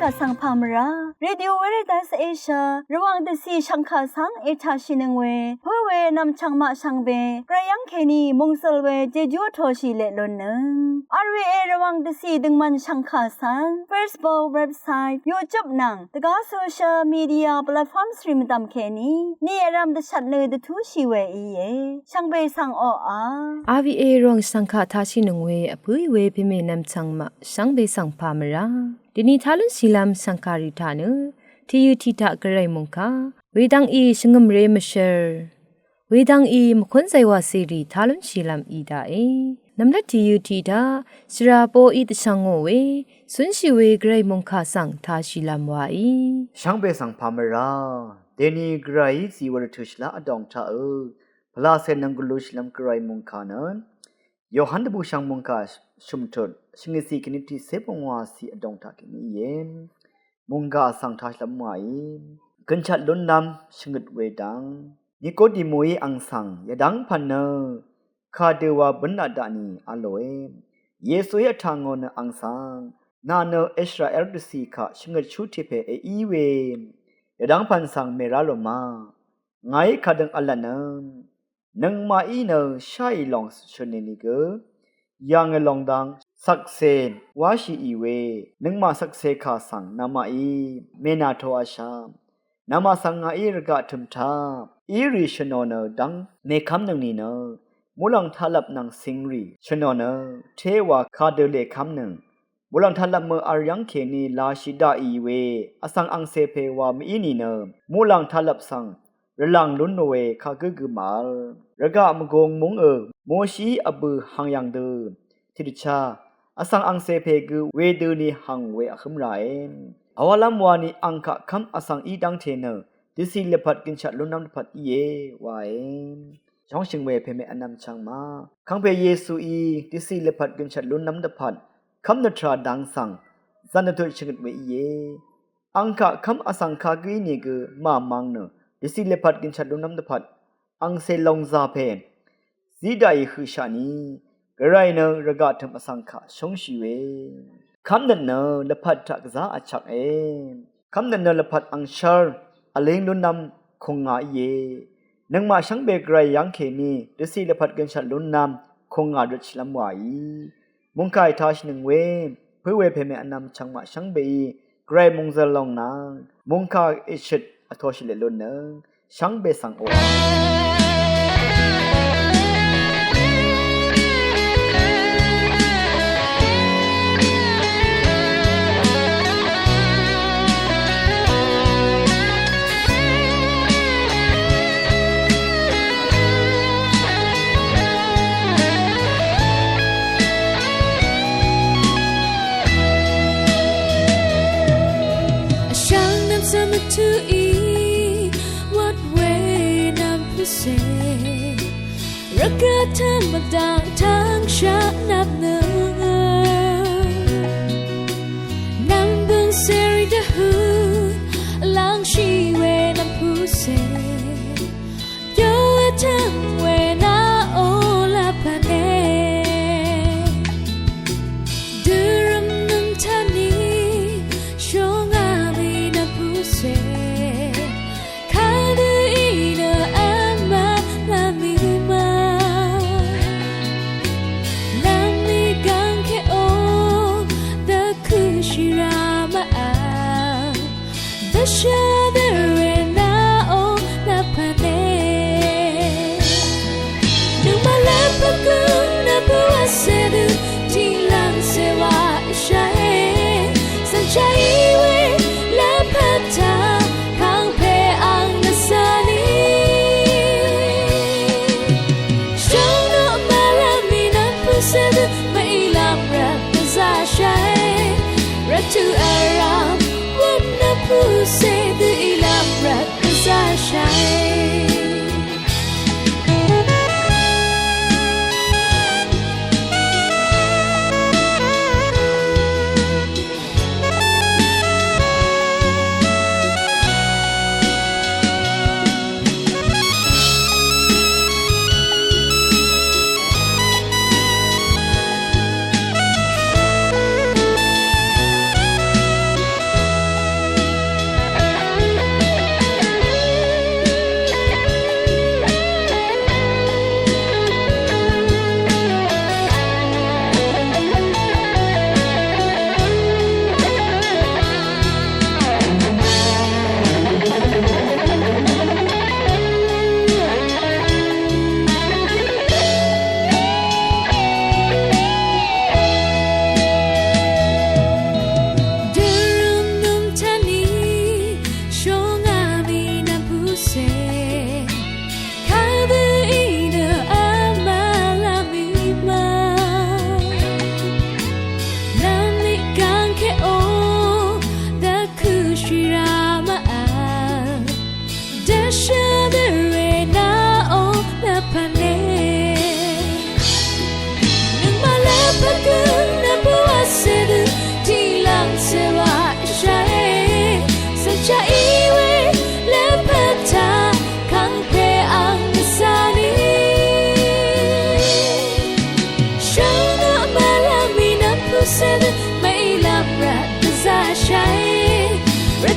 กะสังพามราเรดิโอเวเรตัสเอเชียระวังตะซีชังคาสังเอชาชินึงเวเพื่อเวนำชังมาชังเบกระยังเคนีมงสลเวเจจูโทชิเลลนนึงRVA ระวังตะซีดึงมันชังคาสัง Facebook เว็บไซต์ YouTube นังตะกาโซเชียลมีเดียแพลตฟอร์มสตรีมตามเคนีนี่รำตะชัดเลยตะทูชีเวอีเยชังเบสังอRVA รองสังคาทาชินึงเวอปุยเวพิเมนำชังมาชังเบสังพามราดินีทาลุศิลามสังการิธานุที่ยุติตะกระไรมงคาเวดังอีชงมเรมเชอร์เวดังอีมคนใจว่าสิริทาลุศิลามอีดาเอนำละที่ยุติตาสราโปอีตชังโงเวสุนชิเวกระไรมงคาสังทาศิลามวาอีช่างเบสังพามราเดนีกระไรสิวรทุชลาอดองชาพลาเซนังกุลุชลามกระไรมงคานันโยฮันดบูช่างมงคาชุมชนชิงสีกินิติเซปงวาสีอดองทากินีเยมมุงกาสังทาชลมวายกันชัดล้นนำชงดเวดังนิโกดิโมยอังสังยดังพันเนคาเดวาบันนาดานีอโลเยซูยทางอนอังสังนาเนอิสราเอลดสีขาชงดชุติเพอีเวยดังพันสังเมราโลมาไงขาดังอัลลันนังมาอีเนใช่ลองชนนิกยังลองดังสักเซนวาชีอีเวนึงมาสักเซขาสังนามาอีเมนาโทอาชามนามาสังงาอีรกะทุมทาอีริชโนเนดังเมคำนึงนี่เนมูลังทาลับนังสิงรีชโนเนเทวาคาเดเลคำนึงมูลังทาลับเมออายังเคนีลาชิดาอีเวอสังอังเซเพวามีนี่เนมูลังทาลับสังระลังลุนโนเวคากึกมาลระกะมกงมงโมชีอบือหังยังเดทิดชาอสังอังเซเพกเวดูนีหังเวอคุมไรอวลัมวานีอังคะคำอสังอีดังเทเนดิสิเลพัดกินชัดลุนน้ำพัดเยวายช่องชิงเวเพเมอนัมชังมาขังเพเยซูอีดิสิเลพัดกินชัดลุนน้ำพัดคำนทราดังสังจันทตุชิงเวเยอังคะคำอสังคากีนีกมามังเนดิสิเลพัดกินชัดลุนน้ำพัดอังเซลงซาเพนซีดายคือชานีกระไรเนระกาทำอสังขะชงชีเวคำนั้นเนละพัดทักษะอัจฉริคำนั้นเนละพัดอังชาร์อเลงลุนนำคงงาเยนังมาช่างเบกไรยังเคนีดสิละพัดกันฉันลุนนำคงงาดุชลำวายมุงกายทัชหนึ่งเวเพื่อเวเพเมอนำช่างมาช่างเบไกรมุงจะลองนางมุงกายอิชิตอทอชิเลลุนเนช่างเบสังโอto eat what way nam puse rakata magdang tang sha nap na nam bung seri da hu lang shi we nam puse yo tang we na o la pane duram nam tani shonga mi nam puse to around what the poo say the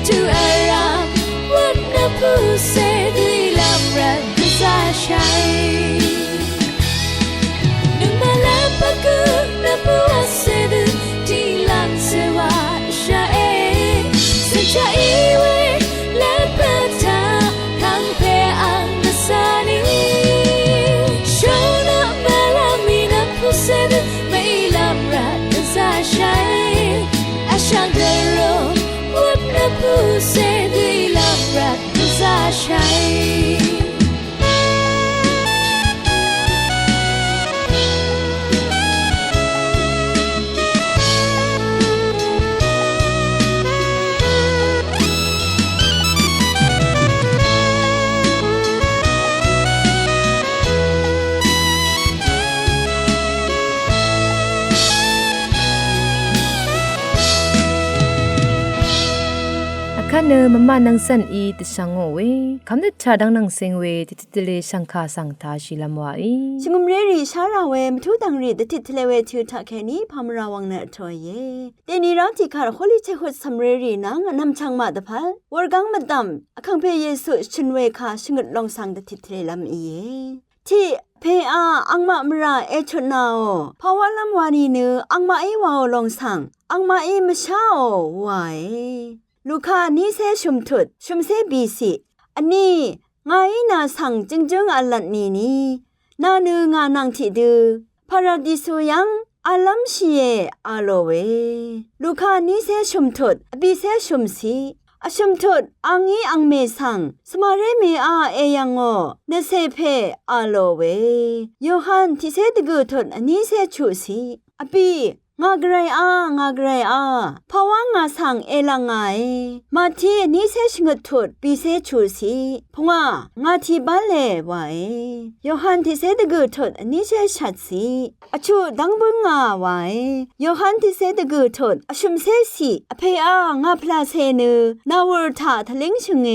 to aram what na puse the lamra desashai numala paku na puase the dilan sewa shae sacha iwe la pata kang pe ang nasani shona malamina puse the mai lamra desashai ashangaro what na puse the lamra desashaiခနမမနန်းစန်ဤတဆောင်ဝေခမ်ဒချာဒန်းနန်းစင်ဝေတတလေရှန်ခါဆောင်သာရှိလမွာဤ ชิงุมเรรีชาราเวมทุตังรีตติทเลเวทิวทะแคนีพามราวังนะทอยเยเตนีรังติคาโคลิเชหุสัมเรรีนางนำชังมาตะพัลวอร์กังมัดดัมอคังเพเยซูชินเวคาชิงดลองสังตติทเลลัมอีเยที่เพอาอังมะมราเอชนาโอภาวะลัมวานีเนอังมะเอวาโอลองสังอังมะเอมชาโอวายลูกานี้เซชุมทุดชุมเซบีสิอันนี้งายนาสังจึงอัลลัดนี้นาเนืองานังที่ดือพาราดิสุยังอาลัมชีเออาโลเวลูกานี้เซชุมทุดบีเซชุมสีอชุมทุดอังอีอังเมสังสมาเรเมอาเอยังโอเนเซเพอาโลเวโยฮันที่เซตกุทุดอันนี้เซชูสีอบีงากรายภาวะงาสังเอลังไงมาที่นี้เซชงทุดปีเซชูสีพงางาที่บ้านเลไว้โยฮันที่เซตกุทุดอันนี้เซชัดสีอชูดังบึงงาไว้โยฮันที่เซตกุทุดอชุมเซสีอเพองาพลาเซเนนาวรธาทะเลงชงเง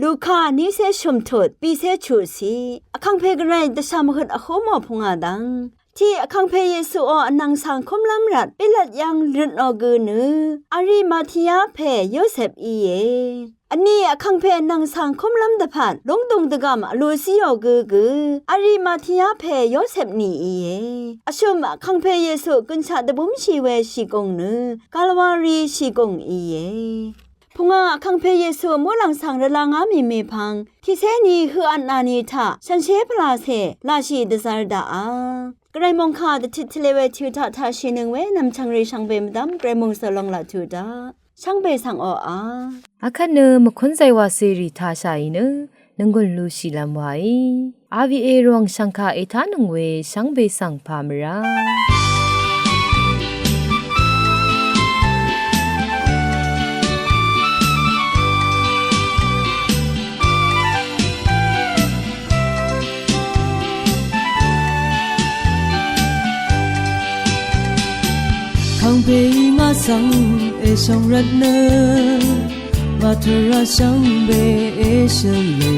ลูกานี้เซชุมทุดปีเซชูสีอคังเพกไรตะชามหดอโคมอพงาดังที่คังเพเยซูออนังสังคมลำรัดปิลัดยังรุนออกือเนอาริมาทิยาเพโยเซฟอีเยอันนี้คังเพนังสังคมลำตะพันลงตรงตะกามอลูซิโอกืออาริมาทิยาเพโยเซฟนี่อีเยอชุมคังเพเยซูกุนชาตะบุมชีเวชิกงเนกาลวารีชิกงอีเยพงาคังเพเยซูมัวหลังสังระลางามีเมพังที่เซนีคืออันนานีทะฉันเชพลาเซลาชีดซาร์ดากรายมงคาติทเลเวทิวทาทาชินึงเวนำชังเรชังเบมดัมกรายมงสลองละทูดาช่างเบสังออาအခနမခွန်ဆိုင်ဝစီရီထားဆိုင်နနငွန်လူရှိလမ်ဝိုင်အာဗီအေရောင်ရှန်ခါအေထာနငွေရှန်ဘေဆန်ဖာမရာ康贝ngã sang e song rat ne ma thura sang be e shale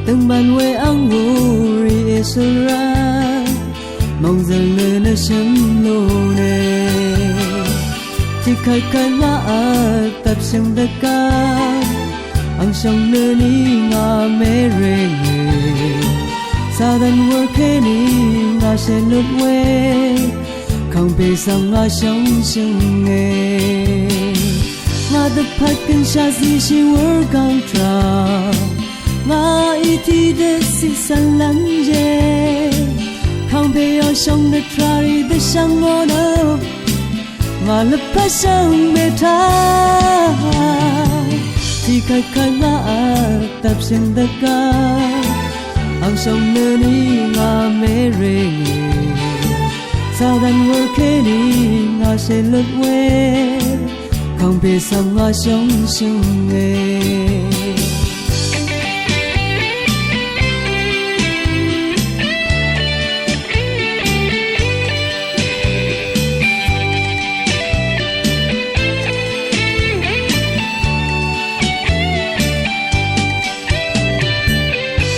tang ban we ang wo ri e sura mong zang ne na sham lo ne ti khai khai ngã tập sang da ka ang song ne ni ngã me re ne sa dan wo ke ni ngã se lut we康贝桑啊，相信哎，我的拍跟下子是我刚抓，我一提的是三两节，康贝要想的抓里的想我呢，我了拍上没他，提开开我搭上的歌，昂上的你我没人。sa dan wor ke ni nga se lut we kang be sang nga xiong xiong e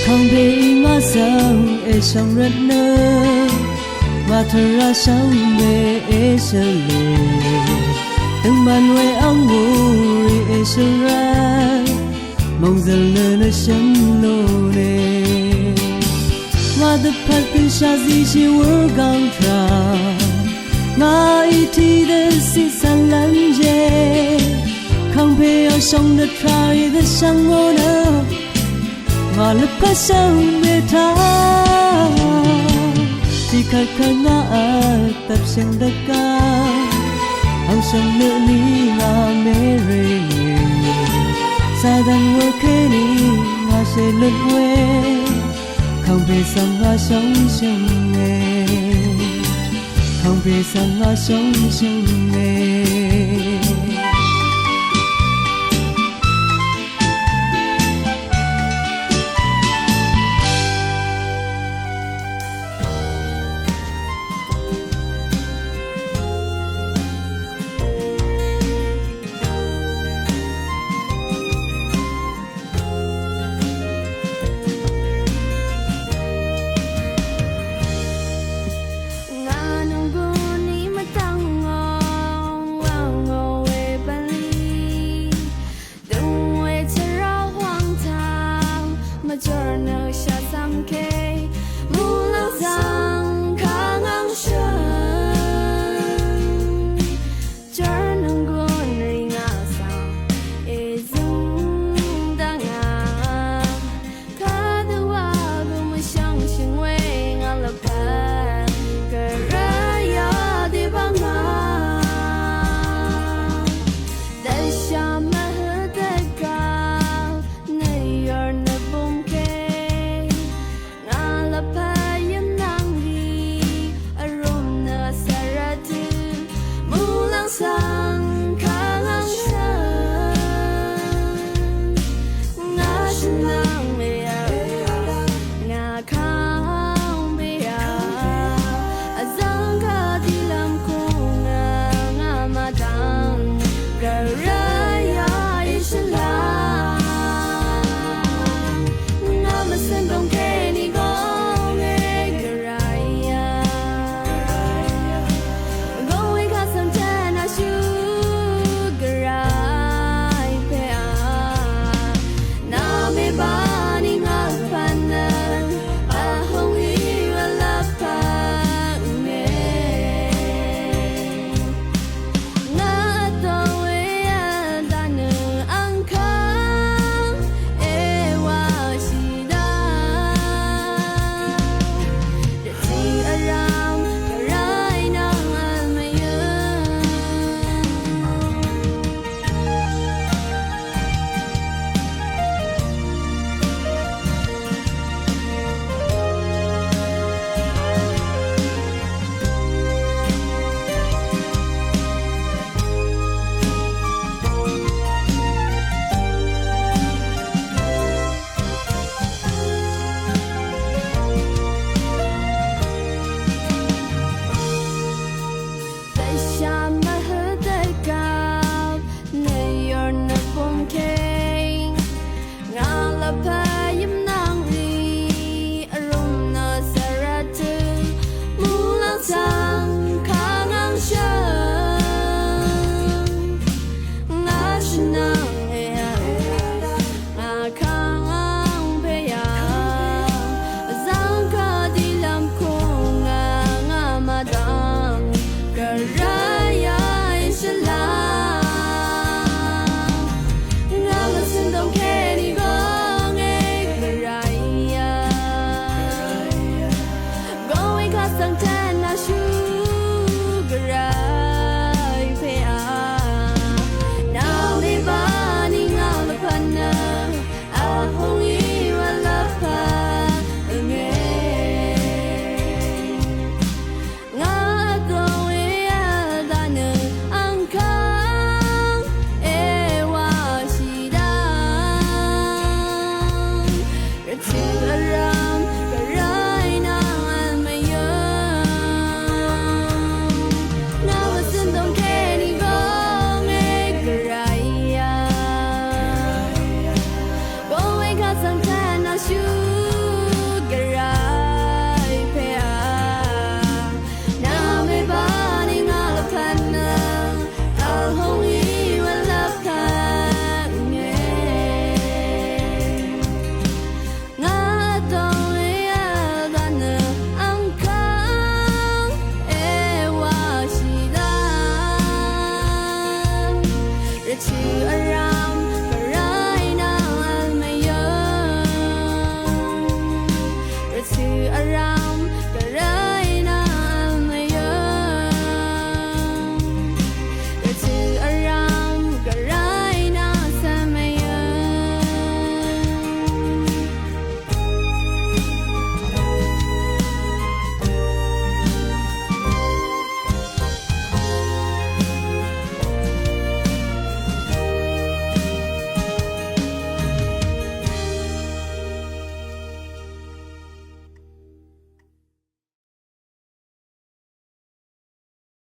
kang be nga sang e xiong rat ne mà thở ra sáng về e sơ lệ từng bàn về ang ngồi e 生然，梦着了那什么呢？我的帕根下一些我刚tra，我一提的心散烂结，康培要上的差异的像我呢，我了怕上别他，只看看我tập sinh的歌。ang siyang nani nga mere sa dan wo keni nga se lutwe khang pe sang nga song sing ne khang pe sang nga song sing ne ngàn nông bồn ni mà tăng ngò อะไร